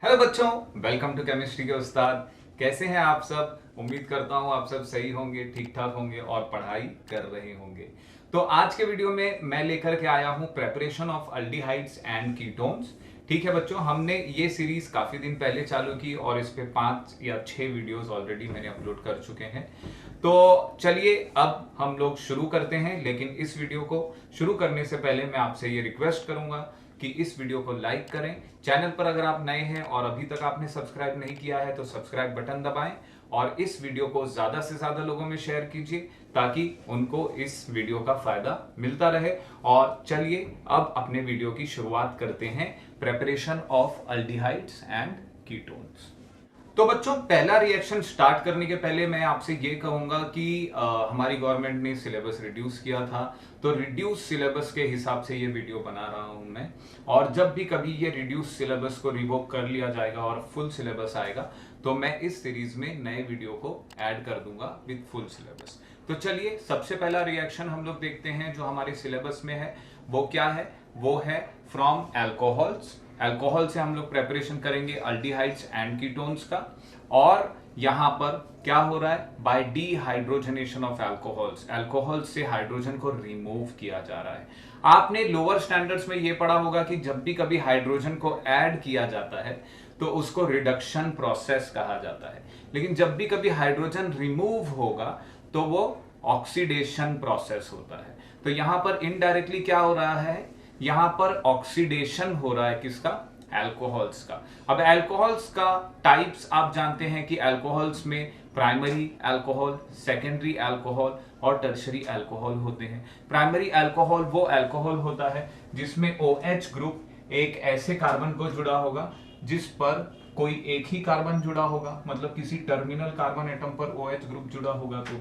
Hello बच्चों, welcome to chemistry के उस्ताद। कैसे हैं आप सब? उम्मीद करता हूं आप सब सही होंगे, ठीक ठाक होंगे और पढ़ाई कर रहे होंगे। तो आज के वीडियो में मैं लेकर के आया हूं preparation of aldehydes and ketones. ठीक है बच्चों, हमने ये सीरीज काफी दिन पहले चालू की और इस पे 5 या 6 वीडियोस ऑलरेडी मैंने अपलोड कर चुके हैं। तो चलिए अब हम लोग शुरू करते हैं, लेकिन इस वीडियो को शुरू करने से पहले मैं आपसे ये रिक्वेस्ट करूंगा कि इस वीडियो को लाइक करें। चैनल पर अगर आप नए हैं और अभी तक आपने सब्सक्राइब नहीं किया है तो सब्सक्राइब बटन दबाएं और इस वीडियो को ज्यादा से ज्यादा लोगों में शेयर कीजिए ताकि उनको इस वीडियो का फायदा मिलता रहे। और चलिए अब अपने वीडियो की शुरुआत करते हैं, preparation of aldehydes and ketones. तो बच्चों, पहला रिएक्शन स्टार्ट करने के पहले मैं आपसे ये कहूंगा कि हमारी गवर्नमेंट ने सिलेबस रिड्यूस किया था, तो रिड्यूस सिलेबस के हिसाब से ये वीडियो बना रहा हूं मैं। और जब भी कभी ये रिड्यूस सिलेबस को रिवोक कर लिया जाएगा और फुल सिलेबस आएगा तो मैं इस सीरीज में नए वीडियो को ऐड कर दूंगा विद फुल सिलेबस। तो चलिए सबसे पहला रिएक्शन हम लोग देखते हैं जो हमारे सिलेबस में है। वो क्या है? वो है फ्रॉम एल्कोहल्स। अल्कोहल से हम लोग प्रेपरेशन करेंगे अल्डिहाइड्स एंड कीटोन्स का। और यहां पर क्या हो रहा है? By dehydrogenation of alcohols, alcohol से हाइड्रोजन को रिमूव किया जा रहा है। आपने लोअर स्टैंडर्ड्स में यह पढ़ा होगा कि जब भी कभी हाइड्रोजन को ऐड किया जाता है तो उसको रिडक्शन प्रोसेस कहा जाता है, लेकिन जब भी कभी हाइड्रोजन रिमूव होगा तो वो ऑक्सीडेशन प्रोसेस होता है। तो यहां पर इनडायरेक्टली क्या हो रहा है? यहां पर ऑक्सीडेशन हो रहा है किसका? अल्कोहल्स का। अब अल्कोहल्स का टाइप्स आप जानते हैं कि अल्कोहल्स में प्राइमरी अल्कोहल, सेकेंडरी अल्कोहल और टर्शरी अल्कोहल होते हैं। प्राइमरी अल्कोहल वो अल्कोहल होता है जिसमें OH ग्रुप एक ऐसे कार्बन को जुड़ा होगा जिस पर कोई एक ही कार्बन जुड़ा होगा, मतलब किसी टर्मिनल कार्बन एटम पर OH ग्रुप जुड़ा होगा, तो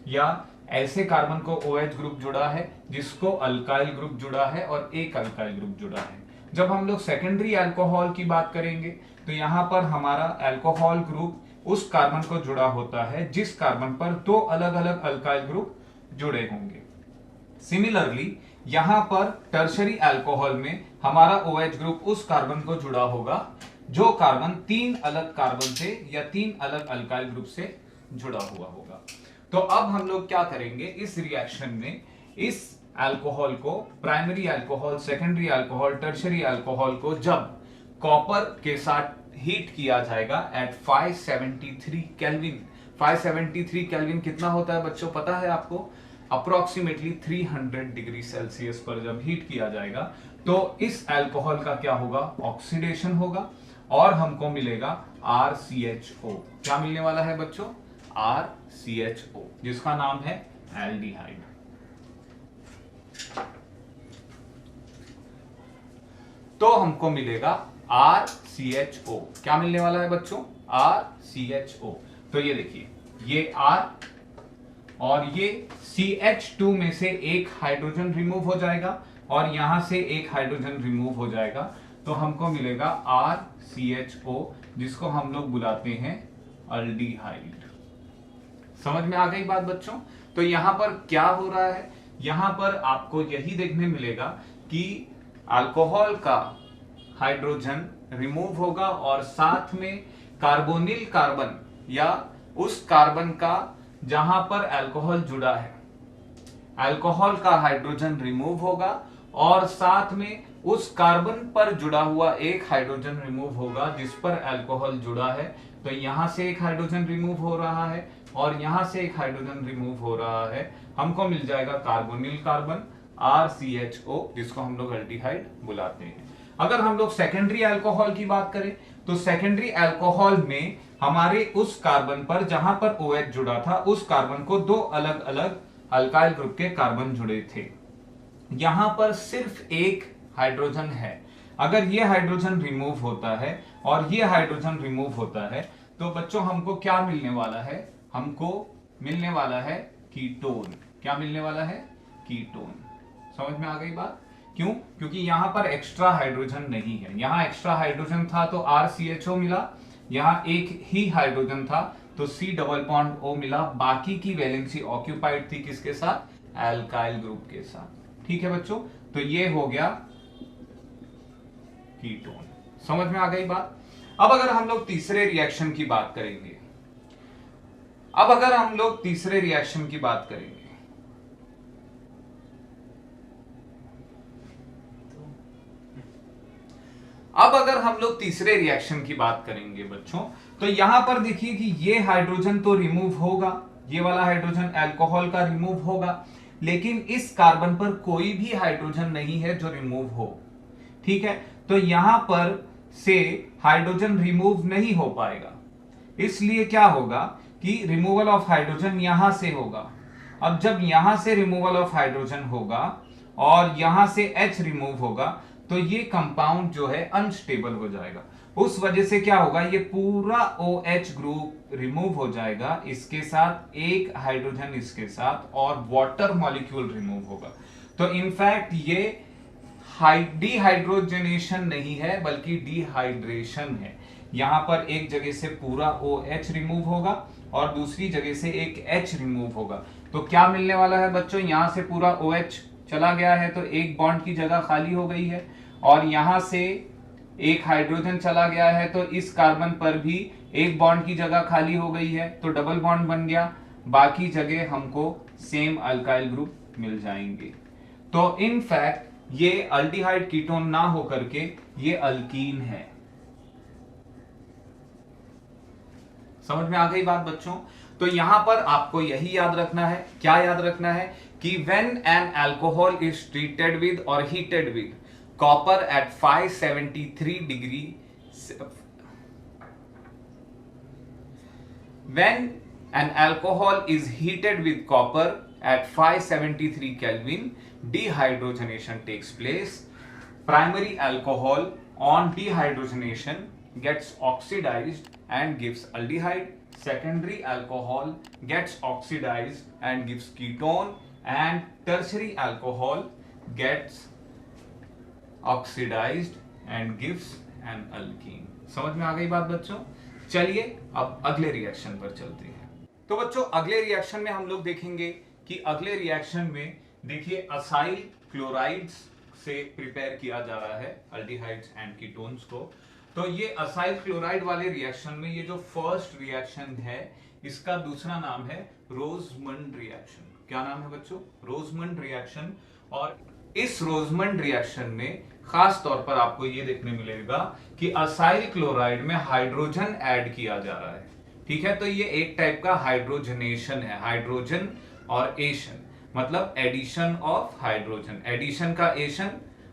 या ऐसे कार्बन को OH ग्रुप जुड़ा है जिसको अल्काइल ग्रुप जुड़ा है और एक अल्काइल ग्रुप जुड़ा है। जब हम लोग सेकेंडरी अल्कोहल की बात करेंगे तो यहां पर हमारा अल्कोहल ग्रुप उस कार्बन को जुड़ा होता है जिस कार्बन पर दो अलग अलग अल्काइल ग्रुप जुड़े होंगे। सिमिलरली यहां पर टर्शरी अल्कोहल में हमारा OH ग्रुप उस कार्बन को जुड़ा होगा जो कार्बन 3 अलग कार्बन से या 3 अलग अल्काइल ग्रुप से जुड़ा हुआ होगा। तो अब हम लोग क्या करेंगे इस रिएक्शन में? इस अल्कोहल को, primary alcohol, secondary alcohol, tertiary alcohol को जब कॉपर के साथ हीट किया जाएगा एट 573 केल्विन। 573 केल्विन कितना होता है बच्चों, पता है आपको? अप्रोक्सीमेटली 300 डिग्री सेल्सियस पर जब हीट किया जाएगा तो इस अल्कोहल का क्या होगा? ऑक्सीडेशन होगा और हमको मिलेगा RCHO। क्या मिलने वाला है बच्चों? RCHO, जिसका नाम है एल्डिहाइड। तो हमको मिलेगा RCHO। क्या मिलने वाला है बच्चों? RCHO। तो ये देखिए, ये R और ये CH2 में से एक हाइड्रोजन रिमूव हो जाएगा और यहां से एक हाइड्रोजन रिमूव हो जाएगा, तो हमको मिलेगा RCHO, जिसको हम लोग बुलाते हैं अल्डिहाइड। समझ में आ गई बात बच्चों? तो यहां पर क्या हो रहा है? यहां पर आपको यही देखने मिलेगा कि अल्कोहल का हाइड्रोजन रिमूव होगा और साथ में कार्बोनिल कार्बन या उस कार्बन का जहां पर अल्कोहल जुड़ा है, अल्कोहल का हाइड्रोजन रिमूव होगा और साथ में उस कार्बन पर जुड़ा हुआ एक हाइड्रोजन रिमूव होगा जिस पर अल्कोहल जुड़ा है। तो यहां से एक हाइड्रोजन रिमूव हो रहा है और यहां से एक हाइड्रोजन रिमूव हो रहा है, हमको मिल जाएगा कार्बोनिल कार्बन RCHO, जिसको हम लोग अल्डिहाइड बुलाते हैं। अगर हम लोग सेकेंडरी अल्कोहल की बात करें तो सेकेंडरी अल्कोहल में हमारे उस कार्बन पर जहां पर OH जुड़ा था उस कार्बन को दो अलग अलग अल्काइल ग्रुप के कार्बन जुड़े थे। यहां पर सिर्फ एक हाइड्रोजन है। अगर यह हाइड्रोजन रिमूव होता है और यह हाइड्रोजन रिमूव होता है तो बच्चों हमको क्या मिलने वाला है? हमको मिलने वाला है कीटोन। क्या मिलने वाला है? कीटोन। समझ में आ गई बात? क्यों? क्योंकि यहां पर एक्स्ट्रा हाइड्रोजन नहीं है। यहां एक्स्ट्रा हाइड्रोजन था तो RCHO मिला, यहां एक ही हाइड्रोजन था तो C डबल बॉन्ड O मिला। बाकी की वैलेंसी ऑक्यूपाइड थी किसके साथ? अल्काइल ग्रुप के साथ। ठीक है बच्चों, तो ये हो गया कीटोन। समझ में आ गई बात? अब अगर हम लोग तीसरे रिएक्शन की बात करेंगे, अब अगर हम लोग तीसरे रिएक्शन की बात करेंगे, अब अगर हम लोग तीसरे रिएक्शन की बात करेंगे बच्चों, तो यहां पर देखिए कि ये हाइड्रोजन तो रिमूव होगा, ये वाला हाइड्रोजन अल्कोहल का रिमूव होगा, लेकिन इस कार्बन पर कोई भी हाइड्रोजन नहीं है जो रिमूव हो। ठीक है, तो यहां पर से हाइड्रोजन रिमूव नहीं हो पाएगा, इसलिए क्या होगा कि रिमूवल ऑफ हाइड्रोजन यहां से होगा। अब जब यहां से रिमूवल ऑफ हाइड्रोजन होगा और यहां से H रिमूव होगा, तो ये कंपाउंड जो है अनस्टेबल हो जाएगा। उस वजह से क्या होगा, ये पूरा OH ग्रुप रिमूव हो जाएगा, इसके साथ एक हाइड्रोजन इसके साथ, और वाटर मॉलिक्यूल रिमूव होगा। तो इनफैक्ट ये डिहाइड्रोजनेशन नहीं है बल्कि डिहाइड्रेशन है। यहां पर एक जगह से पूरा OH रिमूव होगा और दूसरी जगह से एक H रिमूव होगा। तो क्या मिलने वाला है बच्चों, यहां से पूरा OH चला गया है तो एक बॉन्ड की जगह खाली हो गई है, और यहां से एक हाइड्रोजन चला गया है तो इस कार्बन पर भी एक बॉन्ड की जगह खाली हो गई है, तो डबल बॉन्ड बन गया, बाकी जगह हमको सेम अल्काइल ग्रुप मिल जाएंगे। तो इनफैक्ट ये अल्डिहाइड कीटोन ना होकर के ये अल्कीन है। समझ में आ गई बात बच्चों? तो यहां पर आपको यही याद रखना है, क्या याद रखना है कि when an alcohol is treated with और heated with copper at 573 degree, when an alcohol is heated with copper at 573 Kelvin, dehydrogenation takes place. Primary alcohol on dehydrogenation gets oxidized and gives aldehyde. Secondary alcohol gets oxidized and gives ketone, and tertiary alcohol gets oxidized and gives an alkene. समझ में आ गई बात बच्चों? चलिए अब अगले reaction पर चलते हैं। तो बच्चों अगले रिएक्शन में हम लोग देखेंगे कि अगले रिएक्शन में देखिए असाइल क्लोराइड्स से प्रिपेयर किया जा रहा है अल्डिहाइड्स एंड कीटोन्स को। तो ये असाइल क्लोराइड वाले रिएक्शन में ये जो फर्स्ट रिएक्शन है इसका दूसरा नाम है रोजमंड रिएक्शन। क्या नाम है बच्चों? रोजमंड रिएक्शन। और इस रोजमंड रिएक्शन में खास तौर पर आपको यह देखने मिलेगा कि असाइल क्लोराइड में हाइड्रोजन ऐड किया जा रहा है। ठीक है, तो ये एक टाइप का हाइड्रोजनेशन है, हाइड्रोजन और एशन मतलब एडिशन ऑफ हाइड्रोजन, एडिशन का एशन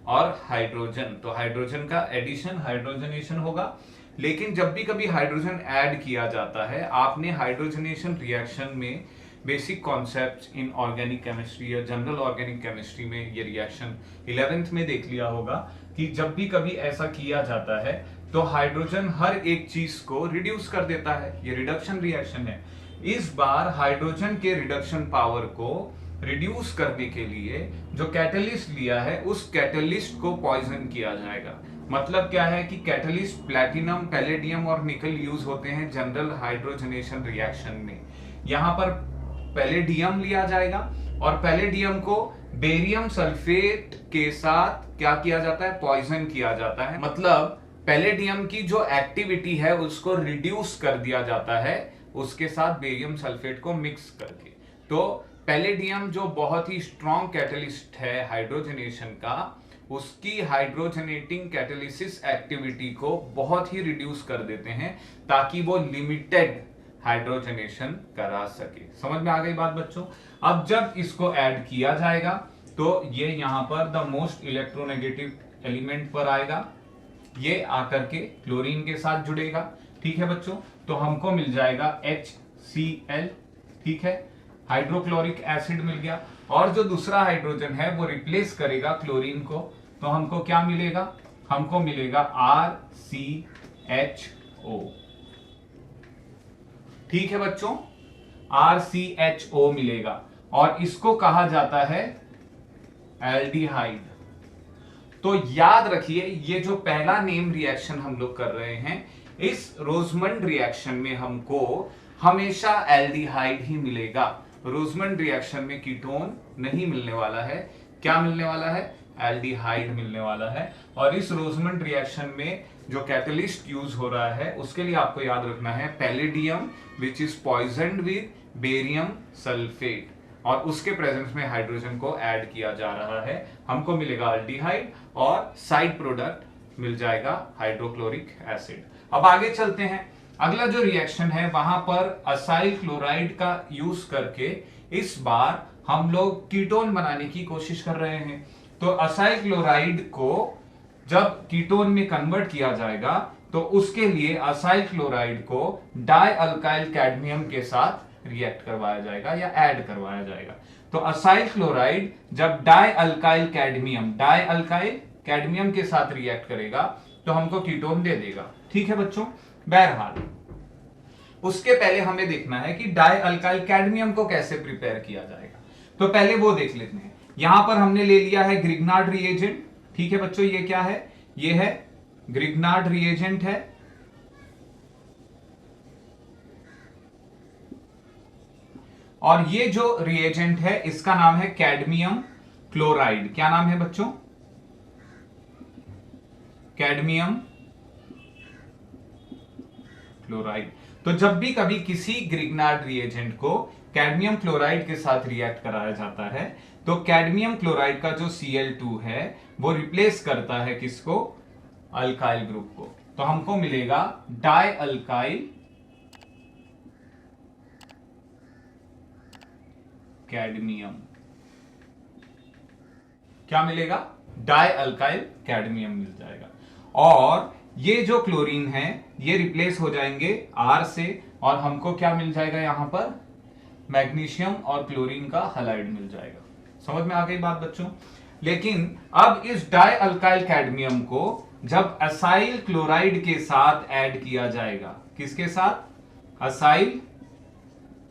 और हाइड्रोजन, तो हाइड्रोजन का एडिशन हाइड्रोजनेशन होगा। लेकिन जब भी कभी हाइड्रोजन ऐड किया जाता है, आपने हाइड्रोजनेशन रिएक्शन में basic concepts in organic chemistry या जनरल ऑर्गेनिक केमिस्ट्री में ये रिएक्शन 11th में देख लिया होगा कि जब भी कभी ऐसा किया जाता है तो हाइड्रोजन हर एक चीज को रिड्यूस कर देता है, ये रिडक्शन रिएक्शन है। इस बार हाइड्रोजन के रिडक्शन पावर को रिड्यूस करने के लिए जो कैटलिस्ट लिया है उस कैटलिस्ट को पॉइजन किया जाएगा। मतलब क्या है कि कैटलिस्ट प्लैटिनम, पैलेडियम और निकल यूज होते हैं जनरल हाइड्रोजनेशन रिएक्शन में। यहां पर पैलेडियम लिया जाएगा और पैलेडियम को बेरियम सल्फेट के साथ क्या किया जाता है, पॉइजन किया जाता है। मतलब पैलेडियम की जो एक्टिविटी है उसको रिड्यूस कर दिया जाता है उसके साथ बेरियम सल्फेट को मिक्स करके। तो पैलेडियम जो बहुत ही स्ट्रॉन्ग कैटलिस्ट है हाइड्रोजनेशन का, उसकी हाइड्रोजनेटिंग कैटालिसिस एक्टिविटी को बहुत ही रिड्यूस कर देते हैं ताकि वो लिमिटेड हाइड्रोजनेशन करा सके। समझ में आ गई बात बच्चों? अब जब इसको ऐड किया जाएगा तो ये यहां पर द मोस्ट इलेक्ट्रोनेगेटिव एलिमेंट पर आएगा, ये आकर के क्लोरीन के साथ जुड़ेगा। ठीक है बच्चों, तो हमको मिल जाएगा HCl। ठीक है, हाइड्रोक्लोरिक एसिड मिल गया, और जो दूसरा हाइड्रोजन है वो रिप्लेस करेगा क्लोरीन को, तो हमको क्या मिलेगा, हमको मिलेगा RCHO। ठीक है बच्चों, RCHO मिलेगा और इसको कहा जाता है एल्डिहाइड। तो याद रखिए ये जो पहला नेम रिएक्शन हम लोग कर रहे हैं, इस रोजमंड रिएक्शन में हमको हमेशा एल्डिहाइड ही मिलेगा। रोजमंड रिएक्शन में कीटोन नहीं मिलने वाला है। क्या मिलने वाला है? एल्डिहाइड मिलने वाला है। और इस रोजमंड रिएक्शन में जो कैटलिस्ट यूज हो रहा है उसके लिए आपको याद रखना है palladium which is poisoned with barium sulphate, और उसके प्रेजेंस में हाइड्रोजन को ऐड किया जा रहा है। हमको मिलेगा अल्डिहाइड और साइड प्रोडक्ट मिल जाएगा हाइड्रोक्लोरिक एसिड। अब आगे चलते हैं। अगला जो रिएक्शन है वहां पर असाइल क्लोराइड का यूज करके इस बार हम लोग कीटोन बनाने की कोशिश कर रहे हैं। तो असाइल क्लोराइड को जब कीटोन में कन्वर्ट किया जाएगा तो उसके लिए असाइल क्लोराइड को डाई अल्काइल कैडमियम के साथ रिएक्ट करवाया जाएगा या ऐड करवाया जाएगा। तो असाइल क्लोराइड जब डाई अल्काइल कैडमियम के साथ रिएक्ट करेगा तो हमको कीटोन दे देगा। ठीक है बच्चों, बहरहाल उसके पहले हमें देखना है कि डाई अल्काइल कैडमियम को कैसे प्रिपेयर किया जाएगा। तो पहले वो देख लेते हैं। यहां पर हमने ले लिया है ग्रिग्नार्ड रिएजेंट। ठीक है बच्चों, ये क्या है? ये है ग्रिग्नार्ड रिएजेंट है। और ये जो रिएजेंट है इसका नाम है कैडमियम क्लोराइड। क्या नाम है बच्चों? Cadmium chloride. तो जब भी कभी किसी ग्रिग्नार्ड रिएजेंट को कैडमियम क्लोराइड के साथ रिएक्ट कराया जाता है तो कैडमियम क्लोराइड का जो Cl2 है वो रिप्लेस करता है किसको? अल्काइल ग्रुप को। तो हमको मिलेगा डाई अल्काइल कैडमियम। क्या मिलेगा? डाई अल्काइल कैडमियम मिल जाएगा। और ये जो क्लोरीन है ये रिप्लेस हो जाएंगे R से, और हमको क्या मिल जाएगा? यहां पर मैग्नीशियम और क्लोरीन का हैलाइड मिल जाएगा। समझ में आ गई बात बच्चों? लेकिन अब इस डाई अल्काइल कैडमियम को जब असाइल क्लोराइड के साथ ऐड किया जाएगा, किसके साथ? असाइल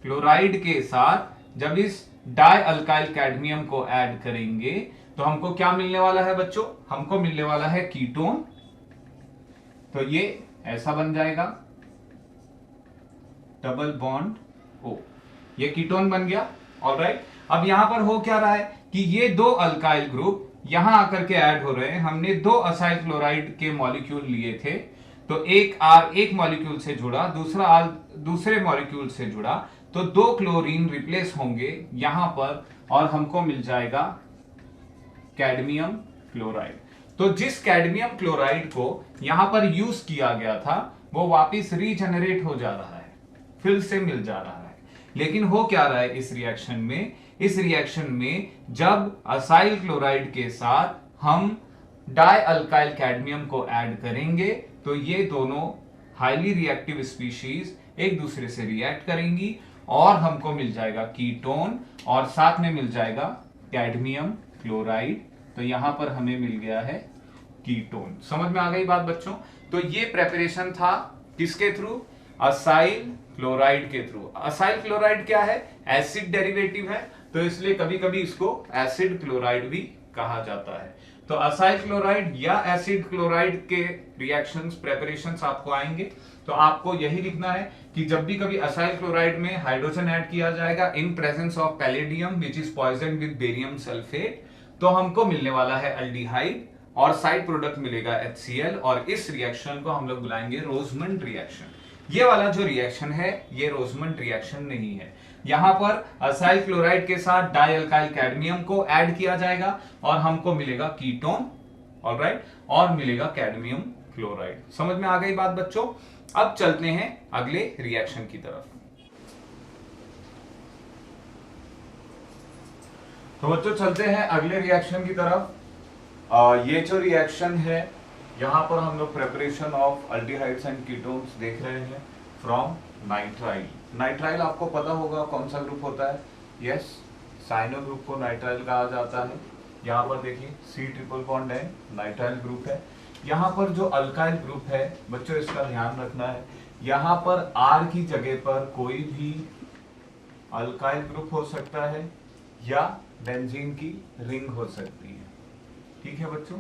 क्लोराइड के साथ जब इस डाई अल्काइल कैडमियम को ऐड करेंगे तो हमको क्या मिलने वाला है बच्चों? हमको मिलने वाला है कीटोन। तो ये ऐसा बन जाएगा डबल बॉन्ड O, ये कीटोन बन गया। ऑलराइट, अब यहां पर हो क्या रहा है कि ये दो अल्काइल ग्रुप यहां आकर के ऐड हो रहे हैं। हमने दो असाइल क्लोराइड के मॉलिक्यूल लिए थे, तो एक R एक मॉलिक्यूल से जुड़ा, दूसरा R दूसरे मॉलिक्यूल से जुड़ा, तो दो क्लोरीन रिप्लेस होंगे यहां पर और हमको मिल जाएगा कैडमियम क्लोराइड। तो जिस कैडमियम क्लोराइड को यहां पर यूज किया गया था वो वापस रीजनरेट हो जा रहा है, फिर से मिल जा रहा है। लेकिन हो क्या रहा है इस रिएक्शन में? इस रिएक्शन में जब असाइल क्लोराइड के साथ हम डाई अल्काइल कैडमियम को ऐड करेंगे तो ये दोनों हाईली रिएक्टिव स्पीशीज एक दूसरे से रिएक्ट करेंगी और हमको मिल जाएगा कीटोन और साथ में मिल जाएगा कैडमियम क्लोराइड। तो यहां पर हमें मिल गया है कीटोन। समझ में आ गई बात बच्चों? तो ये प्रेपरेशन था किसके थ्रू? असाइल क्लोराइड के थ्रू। असाइल क्लोराइड क्या है? एसिड डेरिवेटिव है, तो इसलिए कभी कभी इसको एसिड क्लोराइड भी कहा जाता है। तो असाइल क्लोराइड या एसिड क्लोराइड के रिएक्शंस प्रेपरेशंस आपको आएंगे, तो आपको यही लिखना है कि जब भी कभी असाइल क्लोराइड में हाइड्रोजन ऐड किया जाएगा in presence of palladium which is poison with barium sulphate, तो हमको मिलने वाला है अल्डिहाइड और साइड प्रोडक्ट मिलेगा HCl, और इस रिएक्शन को हम लोग बुलाएंगे रोजमंड रिएक्शन। ये वाला जो रिएक्शन है ये रोजमंड रिएक्शन नहीं है। यहां पर असाइल क्लोराइड के साथ डाई अल्काइल कैडमियम को ऐड किया जाएगा और हमको मिलेगा कीटोन, ऑलराइट, और मिलेगा कैडमियम क्लोराइड। समझ में आ गई बात बच्चों? अब चलते हैं अगले रिएक्शन की तरफ। तो बच्चों चलते हैं अगले रिएक्शन की तरफ। ये जो रिएक्शन है यहां पर हम लोग preparation of aldehydes and ketones देख रहे हैं फ्रॉम नाइट्राइल। नाइट्राइल आपको पता होगा कौन सा ग्रुप होता है? यस, साइनो ग्रुप को नाइट्राइल कहा जाता है। यहाँ पर देखिए C ट्रिपल बॉन्ड है, नाइट्राइल ग्रुप है। यहाँ पर जो अल्काइल ग्रुप है बच्चों इसका ध्यान रखना है, यहाँ पर R की जगह पर कोई भी अल्काइल ग्रुप हो सकता है या बेंजीन की रिंग हो सकती है। ठीक है बच्चों,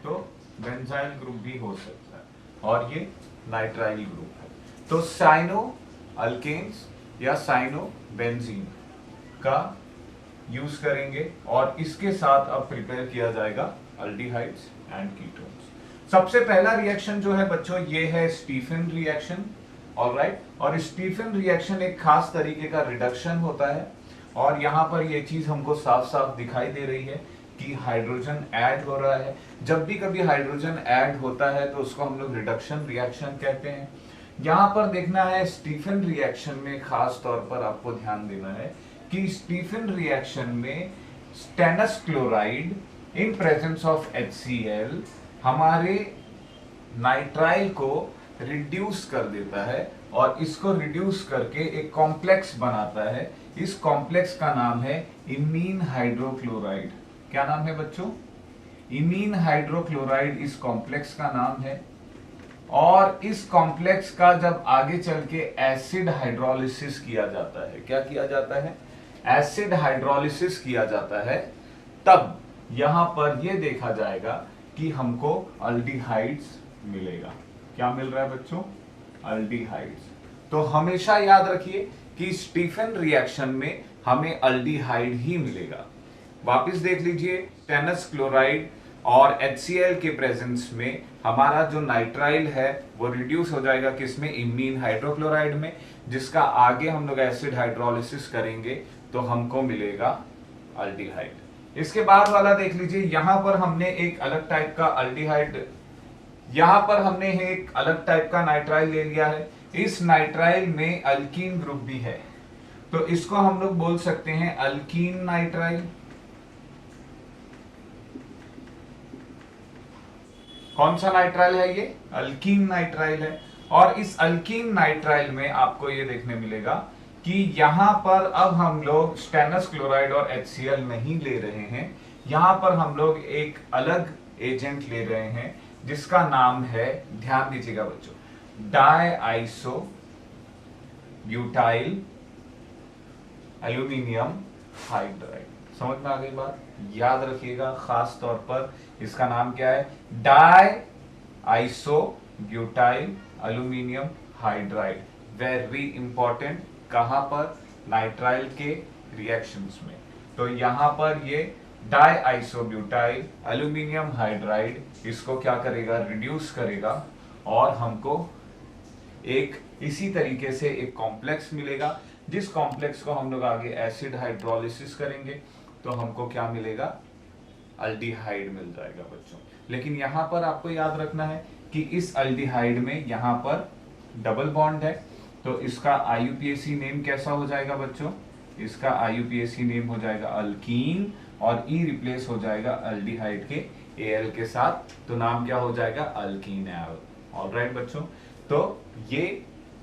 तो बेंजाइल ग्रुप भी हो सकता है और ये नाइट्राइल ग्रुप है। तो साइनो अल्केन्स या साइनो बेंजीन का यूज करेंगे और इसके साथ अब प्रिपेयर किया जाएगा अल्डिहाइड्स एंड कीटोन्स। सबसे पहला रिएक्शन जो है बच्चों ये है स्टीफन रिएक्शन, ऑलराइट। और स्टीफन रिएक्शन एक खास तरीके का रिडक्शन होता है और यहां पर ये चीज हमको साफ साफ दिखाई दे रही है कि हाइड्रोजन ऐड हो रहा है। जब भी कभी हाइड्रोजन ऐड होता है तो उसको हम लोग रिडक्शन रिएक्शन कहते हैं। यहां पर देखना है स्टीफन रिएक्शन में खास तौर पर आपको ध्यान देना है कि स्टीफन रिएक्शन में stannous chloride in presence of HCl हमारे नाइट्राइल को रिड्यूस कर देता है और इसको रिड्यूस करके एक कॉम्प्लेक्स बनाता है। इस कॉम्प्लेक्स का नाम है इमीन हाइड्रोक्लोराइड। क्या नाम है बच्चों? इमीन हाइड्रोक्लोराइड इस कॉम्प्लेक्स का नाम है। और इस कॉम्प्लेक्स का जब आगे चल के एसिड हाइड्रोलिसिस किया जाता है, क्या किया जाता है? एसिड हाइड्रोलिसिस किया जाता है, तब यहां पर यह देखा जाएगा कि हमको अल्डिहाइड्स मिलेगा। क्या मिल रहा है बच्चों? अल्डिहाइड्स। तो हमेशा याद रखिए कि स्टीफन रिएक्शन में हमें अल्डिहाइड ही मिलेगा। वापस देख लीजिए, स्टेनस क्लोराइड और HCl के प्रेजेंस में हमारा जो नाइट्राइल है वो रिड्यूस हो जाएगा किसमें? इमीन हाइड्रोक्लोराइड में, जिसका आगे हम लोग एसिड हाइड्रोलिसिस करेंगे तो हमको मिलेगा अल्डिहाइड। इसके बाद वाला देख लीजिए, यहां पर हमने एक अलग टाइप का अल्डिहाइड, यहां पर हमने एक अलग टाइप का नाइट्राइल ले लिया है। इस नाइट्राइल में अल्कीन ग्रुप भी है, तो इसको हम लोग बोल सकते हैं अल्कीन नाइट्राइल। कौन सा नाइट्राइल है ये? अल्कीन नाइट्राइल है। और इस अल्कीन नाइट्राइल में आपको ये देखने मिलेगा कि यहां पर अब हम लोग स्टेनस क्लोराइड और HCl नहीं ले रहे हैं, यहां पर हम लोग एक अलग एजेंट ले रहे हैं जिसका नाम है, ध्यान दीजिएगा बच्चों, diisobutyl aluminium hydride. समझ में आ गई बात? याद रखिएगा खास तौर पर इसका नाम क्या है? Diisobutyl aluminium hydride. Very important. कहां पर? नाइट्राइल के रिएक्शंस में। तो यहां पर ये डाई आइसोब्यूटाइल एल्यूमिनियम हाइड्राइड इसको क्या करेगा? रिड्यूस करेगा और हमको एक इसी तरीके से एक कॉम्प्लेक्स मिलेगा, जिस कॉम्प्लेक्स को हम लोग आगे एसिड हाइड्रोलिसिस करेंगे तो हमको क्या मिलेगा? अल्डिहाइड मिल जाएगा बच्चों। लेकिन यहां पर आपको याद रखना है कि इस अल्डिहाइड में यहां पर डबल बॉन्ड है, तो इसका IUPAC नेम कैसा हो जाएगा बच्चों? इसका IUPAC नेम हो जाएगा अल्कीन और E रिप्लेस हो जाएगा अल्डिहाइड के Al के साथ, तो नाम क्या हो जाएगा? अल्कीनल। ऑलराइट बच्चों, तो ये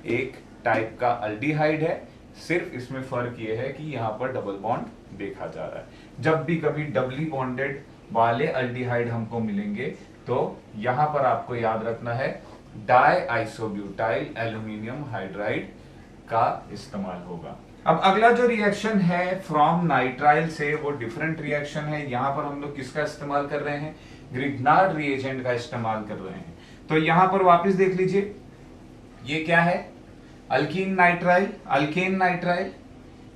एक टाइप का अल्डिहाइड है, सिर्फ इसमें फर्क ये है कि यहाँ पर डबल बॉन्ड देखा जा रहा है। जब भी कभी डबली बॉन्डेड वाले अल्डिहाइड हमको मिलेंगे तो यहां पर आपको याद रखना है डाई आइसोब्यूटाइल एल्यूमिनियम हाइड्राइड का इस्तेमाल होगा। अब अगला जो रिएक्शन है फ्रॉम नाइट्राइल से, वो डिफरेंट रिएक्शन है। यहां पर हम लोग किसका इस्तेमाल कर रहे हैं? ग्रिग्नार्ड रिएजेंट का इस्तेमाल कर रहे हैं। तो यहां पर वापस देख लीजिए, ये क्या है? Alkyne nitrile, alkane nitrile.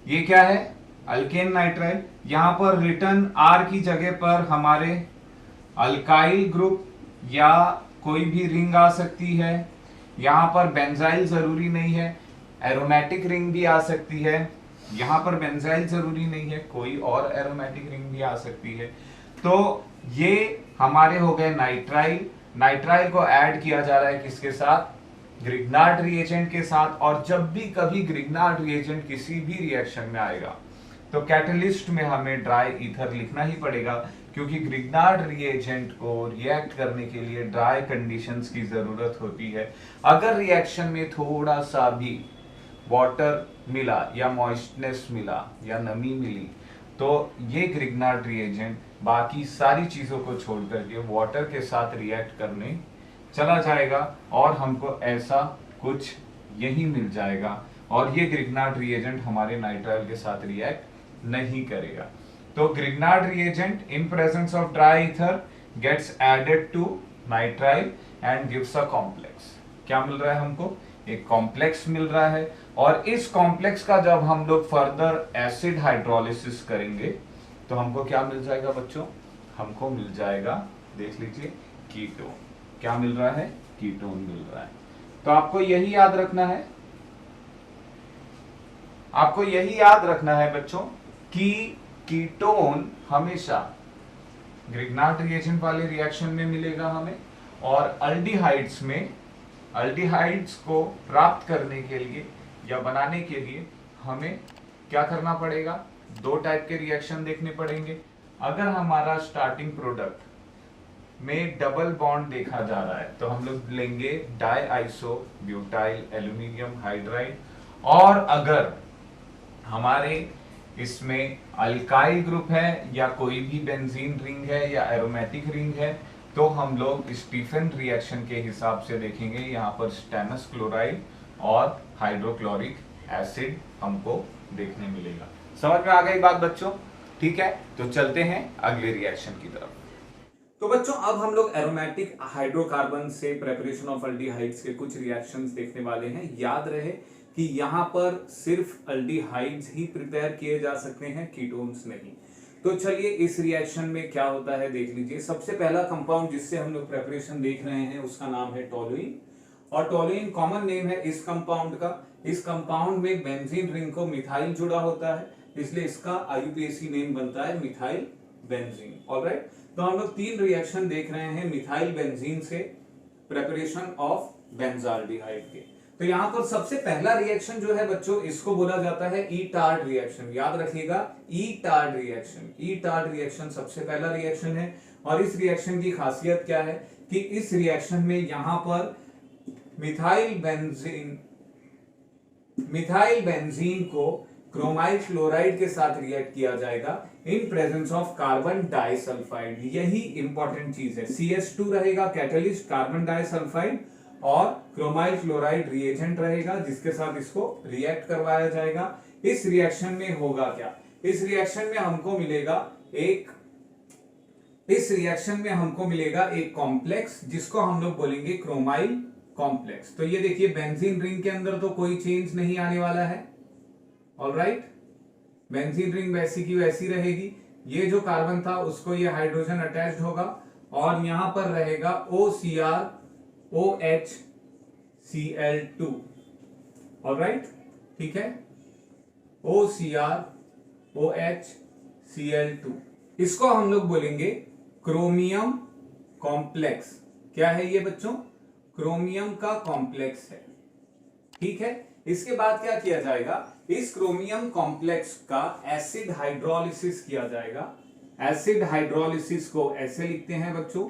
ये क्या है? Alkane nitrile. यहां पर रिटर्न R की जगह पर हमारे अल्काइल ग्रुप या कोई भी रिंग आ सकती है। यहां पर बेंजाइल जरूरी नहीं है, एरोमेटिक रिंग भी आ सकती है। यहां पर बेंजाइल जरूरी नहीं है, कोई और एरोमेटिक रिंग भी आ सकती है। तो ये हमारे हो गए नाइट्राइल। नाइट्राइल को ऐड किया जा रहा है किसके साथ? ग्रिग्नार्ड रिएजेंट के साथ। और जब भी कभी ग्रिग्नार्ड रिएजेंट किसी भी रिएक्शन में आएगा तो कैटलिस्ट में हमें ड्राई ईथर लिखना ही पड़ेगा, क्योंकि ग्रिग्नार्ड रिएजेंट को रिएक्ट करने के लिए ड्राई कंडीशंस की जरूरत होती है। अगर रिएक्शन में थोड़ा सा भी वाटर मिला या मॉइस्टनेस मिला या नमी मिली तो ये ग्रिग्नार्ड रिएजेंट बाकी सारी चीजों को छोड़कर के वाटर के साथ रिएक्ट करने चला जाएगा और हमको ऐसा कुछ यही मिल जाएगा और ये ग्रिग्नार्ड रिएजेंट हमारे नाइट्राइल के साथ रिएक्ट नहीं करेगा। तो Grignard reagent in presence of dry ether gets added to nitrile and gives a complex. क्या मिल रहा है हमको? एक कॉम्प्लेक्स मिल रहा है, और इस कॉम्प्लेक्स का जब हम लोग फर्दर एसिड हाइड्रोलिसिस करेंगे तो हमको क्या मिल जाएगा बच्चों? हमको मिल जाएगा, देख लीजिए, कीटोन। क्या मिल रहा है? कीटोन मिल रहा है। तो आपको यही याद रखना है, आपको यही याद रखना है बच्चों कि कीटोन हमेशा ग्रिग्नार्ड रिएजेंट वाले रिएक्शन में मिलेगा हमें, और अल्डिहाइड्स में, अल्डिहाइड्स को प्राप्त करने के लिए या बनाने के लिए हमें क्या करना पड़ेगा? दो टाइप के रिएक्शन देखने पड़ेंगे। अगर हमारा स्टार्टिंग प्रोडक्ट में डबल बॉन्ड देखा जा रहा है तो हम लोग लेंगे diisobutyl aluminium hydride, और अगर हमारे इसमें अल्काइल ग्रुप है या कोई भी बेंजीन रिंग है या एरोमेटिक रिंग है तो हम लोग स्टीफन रिएक्शन के हिसाब से देखेंगे। यहाँ पर स्टेनस क्लोराइड और हाइड्रोक्लोरिक एसिड हमको देखने मिलेगा। समझ में आ गई बात बच्चों? ठीक है, तो चलते हैं अगले रिएक्शन की तरफ। तो बच्चों अब हम लोग एरोमेटिक हाइड्रोकार्बन से प्रेपरेशन ऑफ अल्डिहाइड्स के कुछ रिएक्शंस देखने वाले हैं। याद रहे कि यहाँ पर सिर्फ अल्डिहाइड्स ही प्रिपेयर किए जा सकते हैं, कीटोन्स नहीं। तो चलिए इस रिएक्शन में क्या होता है देख लीजिए। सबसे पहला कंपाउंड जिससे हम लोग प्रेपरेशन देख रहे हैं उसका नाम है टोलुइन, और टोलुइन कॉमन नेम है इस कंपाउंड का। इस कंपाउंड में बेंजीन रिंग को मिथाइल जुड़ा होता है, इसलिए इसका आईयूपीएसी नेम बनता है मिथाइल बेंजीन। ऑलराइट, तो हम लोग तीन रिएक्शन देख रहे हैं मिथाइल बेंजीन से प्रेपरेशन ऑफ बेंजाल्डिहाइड के। तो यहां पर सबसे पहला रिएक्शन जो है बच्चों, इसको बोला जाता है ई टार्ड रिएक्शन। याद रखिएगा, ई टार्ड रिएक्शन। ई टार्ड रिएक्शन सबसे पहला रिएक्शन है, और इस रिएक्शन की खासियत क्या है कि इस रिएक्शन में यहां पर मिथाइल बेंजीन को क्रोमाइल क्लोराइड के साथ रिएक्ट किया जाएगा in presence of carbon disulphide. यही इंपॉर्टेंट चीज है। CH2 रहेगा कैटलिस्ट कार्बन डाइसल्फाइड, और क्रोमाइल क्लोराइड रिएजेंट रहेगा जिसके साथ इसको रिएक्ट करवाया जाएगा। इस रिएक्शन में होगा क्या? इस रिएक्शन में हमको मिलेगा एक कॉम्प्लेक्स जिसको हम लोग बोलेंगे क्रोमाइल कॉम्प्लेक्स। तो ये देखिए बेंजीन रिंग के अंदर तो कोई चेंज नहीं आने वाला है। ऑलराइट, बेंजीन रिंग वैसी की वैसी रहेगी। ये जो कार्बन था उसको ये हाइड्रोजन अटैच्ड होगा, और यहां पर रहेगा OCr OHCl2। ऑलराइट, ठीक है, OCr OHCl2। इसको हम लोग बोलेंगे क्रोमियम कॉम्प्लेक्स। क्या है ये बच्चों? क्रोमियम का कॉम्प्लेक्स है। ठीक है, इसके बाद क्या किया जाएगा? इस क्रोमियम कॉम्प्लेक्स का एसिड हाइड्रोलिसिस किया जाएगा। एसिड हाइड्रोलिसिस को ऐसे लिखते हैं बच्चों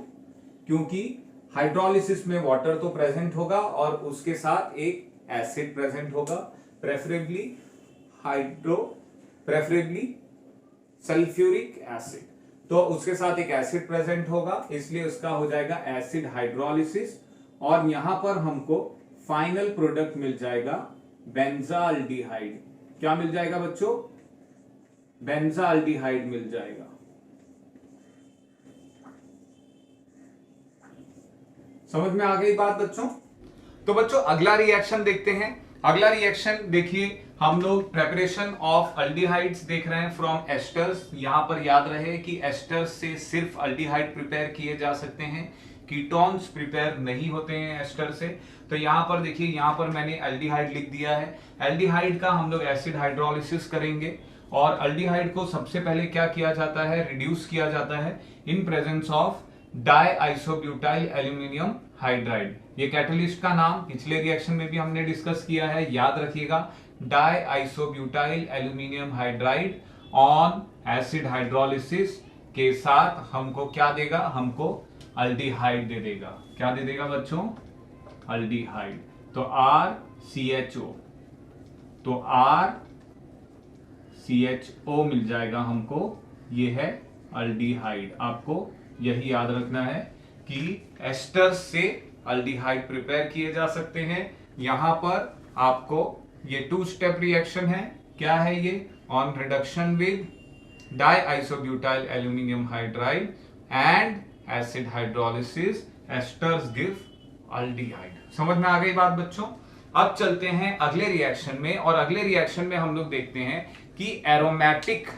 क्योंकि हाइड्रोलिसिस में वाटर तो प्रेजेंट होगा और उसके साथ एक एसिड प्रेजेंट होगा, प्रेफरेबली सल्फ्यूरिक एसिड। तो उसके साथ एक एसिड प्रेजेंट होगा, इसलिए उसका हो जाएगा एसिड हाइड्रोलिसिस, और यहां पर हमको फाइनल प्रोडक्ट मिल जाएगा बेंजाल्डिहाइड। क्या मिल जाएगा बच्चों? बेंजाल्डिहाइड मिल जाएगा। समझ में आ गई बात बच्चों? तो बच्चों अगला रिएक्शन देखते हैं। अगला रिएक्शन देखिए, हम लोग प्रेपरेशन ऑफ अल्डिहाइड्स देख रहे हैं फ्रॉम एस्टर्स। यहां पर याद रहे कि एस्टर्स से सिर्फ अल्डिहाइड प्रिपेयर किए जा सकते हैं, कीटोन्स प्रिपेयर नहीं होते हैं एस्टर से। तो यहां पर देखिए, यहां पर मैंने एल्डिहाइड लिख दिया है। एल्डिहाइड का हम लोग एसिड हाइड्रोलिसिस करेंगे, और अल्डिहाइड को सबसे पहले क्या किया जाता है? रिड्यूस किया जाता है इन presence of die isobutyl aluminium hydride. ये कैटलिस्ट का नाम पिछले रिएक्शन में भी हमने डिस्कस किया है, याद रखिएगा। Die isobutyl aluminium hydride on acid hydrolysis के साथ हमको क्या देगा? हमको अल्डिहाइड दे देगा। क्या दे देगा बच्चों? अल्डिहाइड। तो RCHO, तो RCHO मिल जाएगा हमको, ये है अल्डिहाइड। आपको यही याद रखना है कि एस्टर्स से अल्डिहाइड प्रिपेयर किए जा सकते हैं। यहां पर आपको ये 2 स्टेप रिएक्शन है। क्या है ये? On reduction with die isobutyl aluminium hydride and acid hydrolysis asters give aldehyde. समझ में आ गई बात बच्चों? अब चलते हैं अगले रिएक्शन में, और अगले रिएक्शन में हम लोग देखते हैं कि एरोमेटिक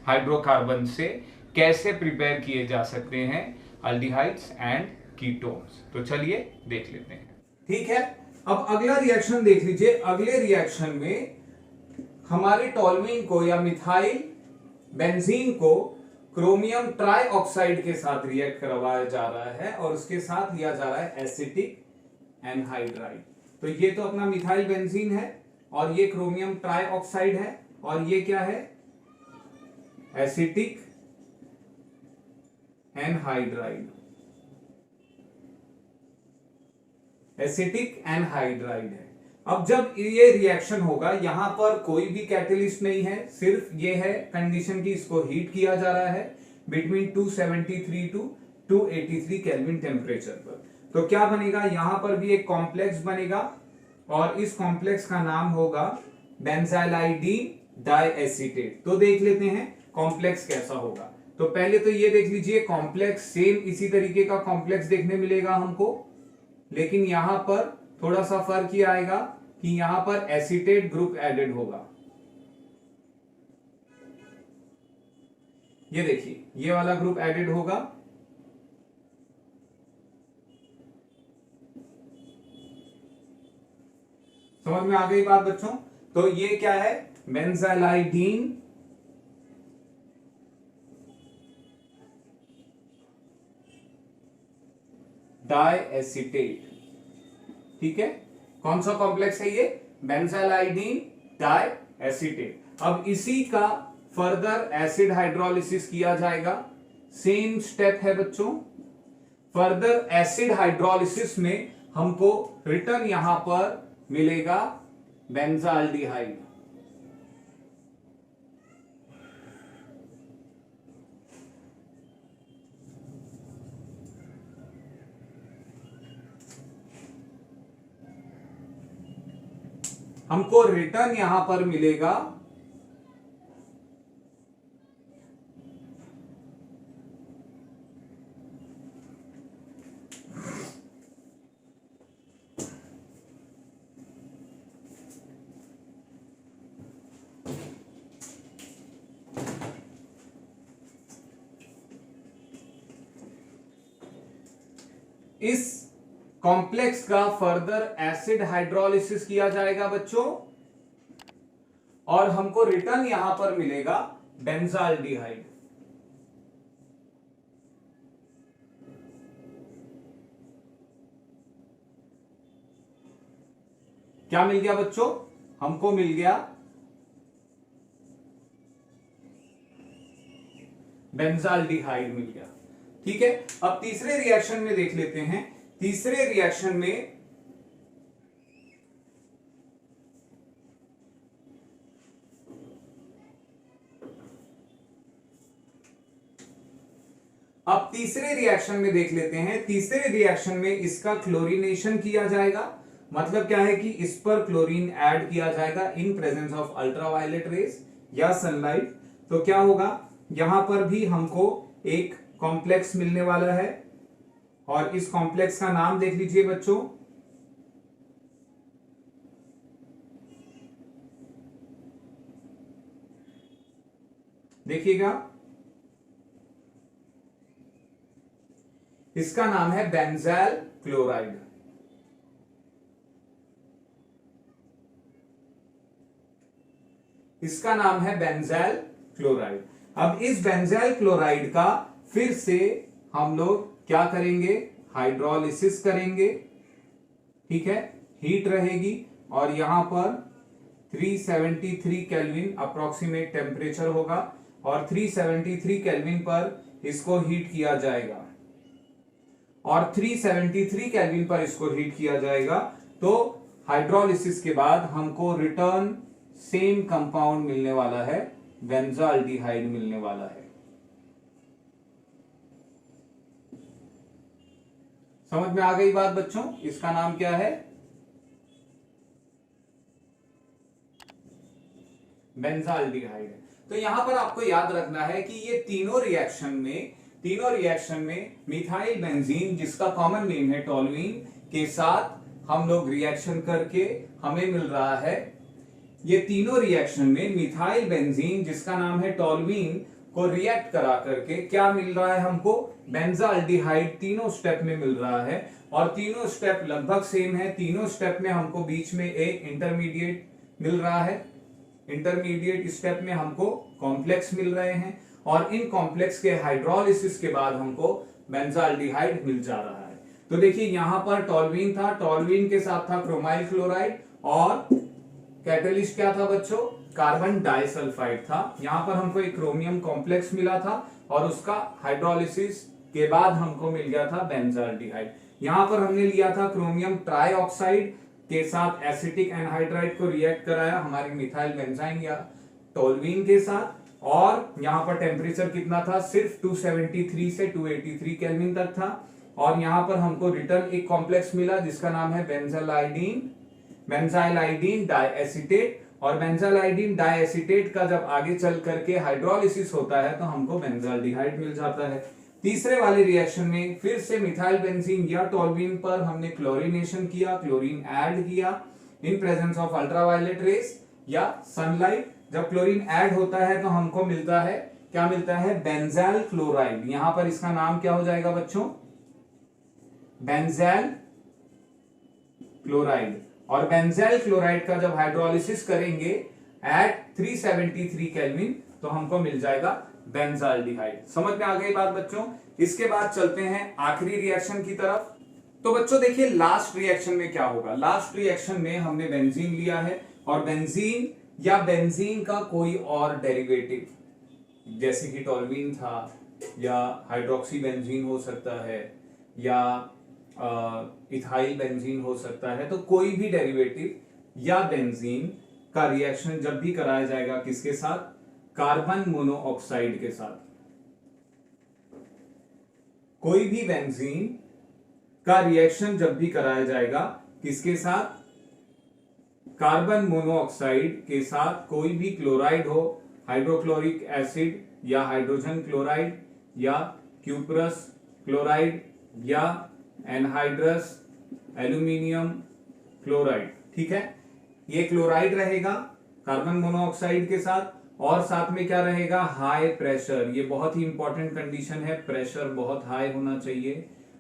हाइड्रोकार्बन से कैसे प्रिपेयर किए जा सकते हैं अल्डिहाइड्स एंड कीटोन्स। तो चलिए देख लेते हैं। ठीक है, अब अगला रिएक्शन देख लीजिए। अगले रिएक्शन में हमारे टोल्यूइन को या मिथाइल बेंजीन को क्रोमियम ट्राइऑक्साइड के साथ रिएक्ट करवाया जा रहा है और उसके साथ लिया जा रहा है एसिटिक एनहाइड्राइड। तो ये तो अपना मिथाइल बेंजीन है और ये क्रोमियम ट्राइऑक्साइड है, और ये क्या है, एसिटिक एनहाइड्राइड। एसिटिक एनहाइड्राइड है। अब जब ये रिएक्शन होगा, यहां पर कोई भी कैटेलिस्ट नहीं है, सिर्फ ये है कंडीशन की इसको हीट किया जा रहा है बिटवीन 273 टू 283 केल्विन टेम्परेचर पर। तो क्या बनेगा, यहां पर भी एक कॉम्प्लेक्स बनेगा और इस कॉम्प्लेक्स का नाम होगा बेंजाइलाइडीन डाइएसीटेट। तो देख लेते हैं कॉम्प्लेक्स कैसा होगा। तो पहले तो ये देख लीजिए, कॉम्प्लेक्स सेम इसी तरीके का कॉम्प्लेक्स देखने मिलेगा हमको, लेकिन यहां पर थोड़ा सा फर्क ये आएगा कि यहां पर एसीटेट ग्रुप एडेड होगा। ये देखिए, ये वाला ग्रुप एडेड होगा। समझ में आ गई बात बच्चों? तो ये क्या है, बेंजाइलाइडीन डाइएसीटेट। ठीक है, कौन सा कॉम्प्लेक्स है ये, बेंजाइलाइडीन डाइएसीटेट। अब इसी का फर्दर एसिड हाइड्रोलिसिस किया जाएगा। सेम स्टेप है बच्चों। फर्दर एसिड हाइड्रोलिसिस में हमको रिटर्न यहां पर मिलेगा बेंजाल्डिहाइड। हमको रिटर्न यहां पर मिलेगा इस कॉम्प्लेक्स का फर्दर एसिड हाइड्रोलिसिस किया जाएगा बच्चों, और हमको रिटर्न यहां पर मिलेगा बेंजाल्डिहाइड। क्या मिल गया बच्चों, हमको मिल गया बेंजाल्डिहाइड मिल गया। ठीक है, अब तीसरे रिएक्शन में देख लेते हैं। तीसरे रिएक्शन में देख लेते हैं। तीसरे रिएक्शन में इसका क्लोरीनेशन किया जाएगा। मतलब क्या है कि इस पर क्लोरीन ऐड किया जाएगा in presence of ultraviolet rays या सनलाइट। तो क्या होगा, यहां पर भी हमको एक कॉम्प्लेक्स मिलने वाला है, और इस कॉम्प्लेक्स का नाम देख लीजिए बच्चों, देखिएगा, इसका नाम है बेंजाइल क्लोराइड। इसका नाम है बेंजाइल क्लोराइड। अब इस बेंजाइल क्लोराइड का फिर से हम लोग क्या करेंगे, हाइड्रोलिसिस करेंगे। ठीक है, हीट रहेगी और यहां पर 373 केल्विन अप्रोक्सीमेट टेम्परेचर होगा, और 373 केल्विन पर इसको हीट किया जाएगा, और 373 केल्विन पर इसको हीट किया जाएगा। तो हाइड्रोलिसिस के बाद हमको रिटर्न सेम कंपाउंड मिलने वाला है, बेंजाल्डिहाइड मिलने वाला है। समझ में आ गई बात बच्चों? इसका नाम क्या है, बेंजाल्डिहाइड। तो यहां पर आपको याद रखना है कि ये तीनों रिएक्शन में मिथाइल बेंजीन, जिसका कॉमन नेम है टोल्यूइन, के साथ हम लोग रिएक्शन करके हमें मिल रहा है, ये तीनों रिएक्शन में मिथाइल बेंजीन जिसका नाम है टोल्यूइन को रिएक्ट करा करके क्या मिल रहा है हमको, बेंजाल्डिहाइड तीनों स्टेप में मिल रहा है। और तीनों स्टेप लगभग सेम है, तीनों स्टेप में हमको बीच में एक इंटरमीडिएट मिल रहा है, इंटरमीडिएट स्टेप में हमको कॉम्प्लेक्स मिल रहे हैं और इन कॉम्प्लेक्स के हाइड्रोलिसिस के बाद हमको बेंजाल्डिहाइड मिल जा रहा है। तो देखिए यहां पर टोल्यूइन था, टोल्यूइन के साथ था क्रोमाइल क्लोराइड और कैटलिस्ट क्या था बच्चों, कार्बन डाइसल्फाइड था। यहां पर हमको एक क्रोमियम कॉम्प्लेक्स मिला था और उसका हाइड्रोलिसिस के बाद हमको मिल गया था बेंजाल्डिहाइड। यहां पर हमने लिया था क्रोमियम ट्राइऑक्साइड के साथ एसिटिक एनहाइड्राइड को रिएक्ट कराया हमारी मिथाइल बेंजाइन या टोल्यूइन के साथ, और यहां पर टेम्परेचर कितना था, सिर्फ 273 से 283 केल्विन तक था। और यहां पर हमको रिटर्न एक कॉम्प्लेक्स मिला जिसका नाम है बेंजाइलाइडीन डाइएसिटेट, और बेंजाइलाइडीन डाइएसिटेट का जब आगे चल करके हाइड्रोलिसिस होता है तो हमको बेंजाल्डिहाइड मिल जाता है। तीसरे वाले रिएक्शन में फिर से मिथाइल बेंजीन या टोल्यूइन पर हमने क्लोरीनेशन किया, क्लोरीन ऐड किया इन प्रेजेंस ऑफ अल्ट्रावायलेट रेस या सनलाइट। जब क्लोरीन ऐड होता है तो हमको मिलता है, क्या मिलता है, बेंजाइल क्लोराइड। यहां पर इसका नाम क्या हो जाएगा बच्चों, बेंजाइल क्लोराइड। और बेंजाइल क्लोराइड का जब हाइड्रोलिसिस करेंगे एट 373 केल्विन तो हमको मिल जाएगा बेंजाल्डिहाइड। समझ में आ गई बात बच्चों। इसके बाद चलते हैं आखिरी रिएक्शन की तरफ। तो बच्चों देखिए लास्ट रिएक्शन में क्या होगा, लास्ट रिएक्शन में हमने बेंजीन लिया है और बेंजीन या बेंजीन का कोई और डेरिवेटिव जैसे कि टोल्यूइन था या हाइड्रोक्सी बेंजीन हो सकता है या इथाइल बेंजीन हो सकता है, तो कोई भी डेरिवेटिव या बेंजीन का रिएक्शन जब भी कराया जाएगा किसके साथ, कार्बन मोनोऑक्साइड के साथ। कोई भी बेंजीन का रिएक्शन जब भी कराया जाएगा किसके साथ, कार्बन मोनोऑक्साइड के साथ, कोई भी क्लोराइड हो, हाइड्रोक्लोरिक एसिड या हाइड्रोजन क्लोराइड या क्यूप्रस क्लोराइड या एनहाइड्रस एल्यूमिनियम क्लोराइड, ठीक है। ये क्लोराइड रहेगा कार्बन मोनोऑक्साइड के साथ, और साथ में क्या रहेगा, हाई प्रेशर। ये बहुत ही इंपॉर्टेंट कंडीशन है, प्रेशर बहुत हाई होना चाहिए।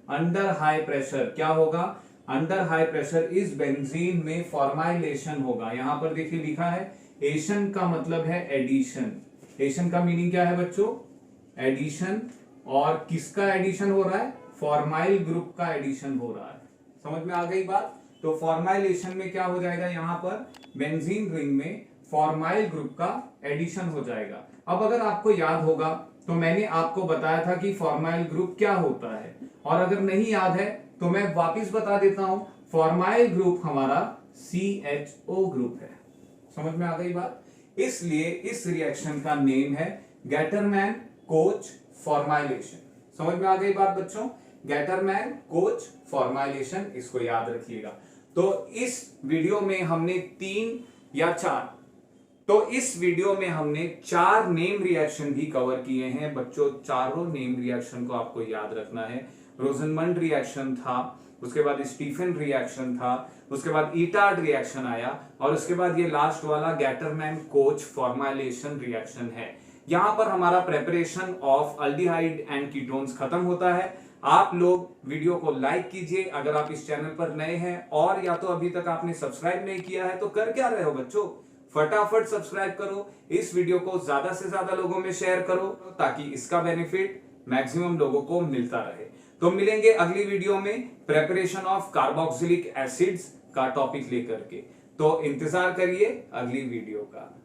अंडर हाई प्रेशर क्या होगा, अंडर हाई प्रेशर इस बेंजीन में फॉर्माइलेशन होगा। यहां पर देखिए लिखा है एशन का मतलब है एडिशन। एशन का मीनिंग क्या है बच्चों, एडिशन। और किसका एडिशन हो रहा है, फॉर्माइल ग्रुप का एडिशन हो रहा है। समझ में आ गई बात। तो फॉर्माइलेशन में क्या हो जाएगा, यहां पर बेंजीन रिंग में फॉर्माइल ग्रुप का एडिशन हो जाएगा। अब अगर आपको याद होगा तो मैंने आपको बताया था कि फॉर्माइल ग्रुप क्या होता है, और अगर नहीं याद है तो मैं वापस बता देता हूं। फॉर्माइल ग्रुप हमारा CHO ग्रुप है। समझ में आ गई बात। इसलिए इस रिएक्शन का नेम है गैटरमैन कोच फॉर्माइलेशन। समझ में आ गई बात बच्चों, गैटरमैन कोच फॉर्माइलेशन, इसको याद रखिएगा। तो इस वीडियो में हमने 3 या 4, तो इस वीडियो में हमने 4 नेम रिएक्शन भी कवर किए हैं बच्चों। चारों नेम रिएक्शन को आपको याद रखना है। रोजनमंड रिएक्शन था, उसके बाद स्टीफन रिएक्शन था, उसके बाद ईटार्ड रिएक्शन आया, और उसके बाद ये लास्ट वाला गैटरमैन कोच फॉर्माइलेशन रिएक्शन है। यहां पर हमारा preparation of aldehyde and ketones खत्म होता है। आप लोग वीडियो को लाइक कीजिए अगर आप इस चैनल पर नए हैं, और या तो अभी तक आपने सब्सक्राइब नहीं किया है तो कर क्या रहे हो बच्चों, फटाफट सब्सक्राइब करो। इस वीडियो को ज्यादा से ज्यादा लोगों में शेयर करो ताकि इसका बेनिफिट मैक्सिमम लोगों को मिलता रहे। तो मिलेंगे अगली वीडियो में प्रेपरेशन ऑफ कार्बोक्सिलिक एसिड्स का टॉपिक लेकर के। तो इंतजार करिए अगली वीडियो का।